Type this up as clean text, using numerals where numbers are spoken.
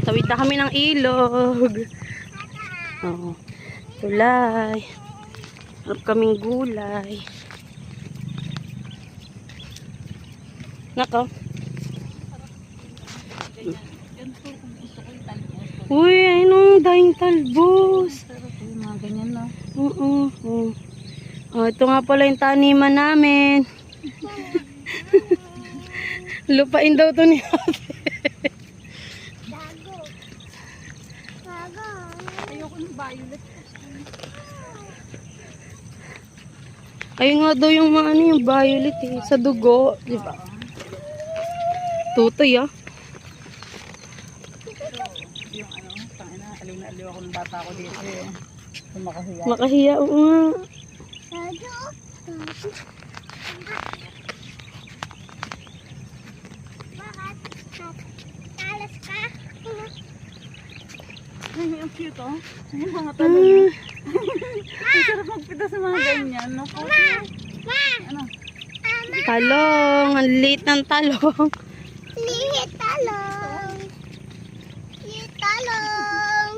Tawid na kami ng ilog. Oo. Tulay. Harap kaming gulay. Nako. Uy, ayun, dahing talbos. Mga ganyan na. Oo. Oh, ito nga pala yung taniman namin. Lupain daw to ni ate. Ayoko ng violet. Ayun nga daw yung mga ano, yung violet eh, sa dugo, di ba? Tutoy ah. Yung ano, tangina, aliw na aliw ako ng bata ko dito eh. Yung makahiya. Makahiya, oo nga. Ay, ang cute oh. Yung mga talong. Ang sarap magpita sa mga ganyan. No? Ano? Talong, ang liit ng talong. Liit talong. Liit talong.